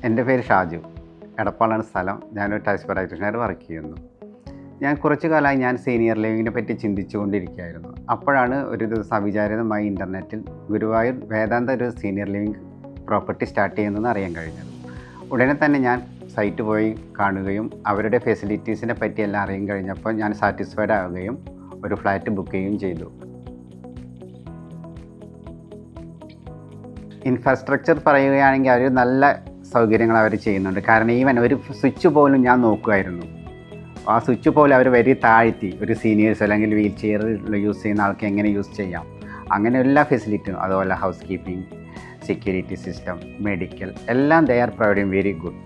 എൻ്റെ പേര് ഷാജു. എടപ്പാളാണ് സ്ഥലം. ഞാനൊരു ടാക്സ് പ്രാക്ടീഷണർ വർക്ക് ചെയ്യുന്നു. ഞാൻ കുറച്ചു കാലമായി ഞാൻ സീനിയർ ലിവിങ്ങിനെ പറ്റി ചിന്തിച്ചുകൊണ്ടിരിക്കുകയായിരുന്നു. അപ്പോഴാണ് ഒരു ദിവസം അവിചാരിതമായി ഇൻ്റർനെറ്റിൽ ഗുരുവായൂർ വേദാന്ത ഒരു സീനിയർ ലിവിങ് പ്രോപ്പർട്ടി സ്റ്റാർട്ട് ചെയ്യുന്നതെന്ന് അറിയാൻ കഴിഞ്ഞത്. ഉടനെ തന്നെ ഞാൻ സൈറ്റ് പോയി കാണുകയും അവരുടെ ഫെസിലിറ്റീസിനെ പറ്റിയെല്ലാം അറിയാൻ കഴിഞ്ഞപ്പോൾ ഞാൻ സാറ്റിസ്ഫൈഡ് ആവുകയും ഒരു ഫ്ലാറ്റ് ബുക്ക് ചെയ്യുകയും ചെയ്തു. ഇൻഫ്രാസ്ട്രക്ചർ പറയുകയാണെങ്കിൽ അവർ നല്ല സൗകര്യങ്ങൾ അവർ ചെയ്യുന്നുണ്ട്. കാരണം ഈവൻ ഒരു സ്വിച്ച് പോലും ഞാൻ നോക്കുമായിരുന്നു. ആ സ്വിച്ച് പോലും അവർ വരി താഴ്ത്തി ഒരു സീനിയേഴ്സ് അല്ലെങ്കിൽ വീൽ ചെയർ യൂസ് ചെയ്യുന്ന ആൾക്ക് എങ്ങനെ യൂസ് ചെയ്യാം, അങ്ങനെ എല്ലാ ഫെസിലിറ്റിയും, അതുപോലെ housekeeping, security system, medical എല്ലാം they are providing very good.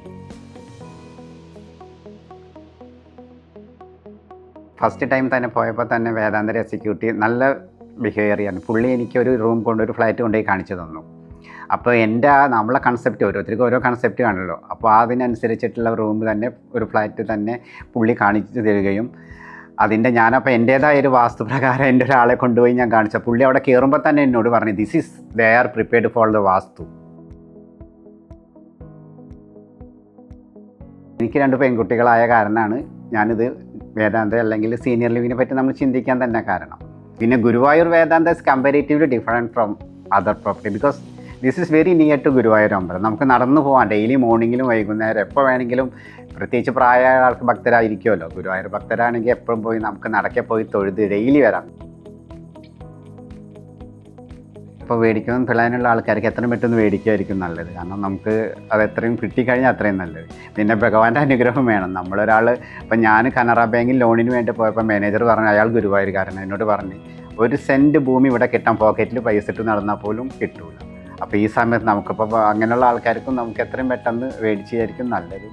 First time തന്നെ പോയപ്പോൾ തന്നെ വേദാന്തര എക്സിക്യൂട്ടീവ് നല്ല ബിഹേവിയർ ചെയ്യാണ്. പുള്ളി എനിക്കൊരു റൂം കൊണ്ടൊരു ഫ്ലാറ്റ് കൊണ്ടുപോയി കാണിച്ചു തന്നു. അപ്പോൾ എൻ്റെ നമ്മളെ കൺസെപ്റ്റ് ഓരോരുത്തർക്കും ഓരോ കൺസെപ്റ്റ് കാണുമല്ലോ. അപ്പോൾ അതിനനുസരിച്ചിട്ടുള്ള റൂം തന്നെ ഒരു ഫ്ലാറ്റ് തന്നെ പുള്ളി കാണിച്ചു തരികയും ഞാനപ്പോൾ എൻ്റേതായ ഒരു വാസ്തുപ്രകാരം എൻ്റെ ഒരാളെ കൊണ്ടുപോയി ഞാൻ കാണിച്ച പുള്ളി അവിടെ കയറുമ്പോൾ തന്നെ എന്നോട് പറഞ്ഞു, this is they are prepared for the vastu. എനിക്ക് 2 പെൺകുട്ടികളായ കാരണമാണ് ഞാനിത് വേദാന്ത അല്ലെങ്കിൽ സീനിയർ ലിവിങ്ങിനെ പറ്റി നമ്മൾ ചിന്തിക്കാൻ തന്നെ കാരണം. പിന്നെ Guruvayur Vedanta is comparatively different from other property because this is very near to Guruvayur അമ്പലം. നമുക്ക് നടന്നു പോകാം ഡെയിലി മോർണിംഗിലും വൈകുന്നേരം എപ്പോൾ വേണമെങ്കിലും. പ്രത്യേകിച്ച് പ്രായമായ ആൾക്ക് ഭക്തരായിരിക്കുമല്ലോ. ഗുരുവായൂർ ഭക്തരാണെങ്കിൽ എപ്പോഴും പോയി നമുക്ക് നടക്കെ പോയി തൊഴുത് ഡെയിലി വരാം. ഇപ്പോൾ മേടിക്കുന്ന പിള്ളേനുള്ള ആൾക്കാർക്ക് എത്രയും പെട്ടെന്ന് മേടിക്കുമായിരിക്കും നല്ലത്. കാരണം നമുക്ക് അത് എത്രയും കിട്ടിക്കഴിഞ്ഞാൽ അത്രയും നല്ലത്. പിന്നെ ഭഗവാന്റെ അനുഗ്രഹം വേണം. നമ്മളൊരാൾ ഇപ്പം ഞാൻ കനറ ബാങ്കിൽ ലോണിന് വേണ്ടി പോയപ്പോൾ മാനേജർ പറഞ്ഞു, അയാൾ ഗുരുവായൂർക്കാരൻ, എന്നോട് പറഞ്ഞ് 1 സെൻറ്റ് ഭൂമി ഇവിടെ കിട്ടാൻ പോക്കറ്റിൽ പൈസ ഇട്ട് നടന്നാൽ പോലും കിട്ടൂല. അപ്പോൾ ഈ സമയത്ത് നമുക്കിപ്പോൾ അങ്ങനെയുള്ള ആൾക്കാർക്കും നമുക്ക് എത്രയും പെട്ടെന്ന് മേടിച്ചായിരിക്കും നല്ലത്.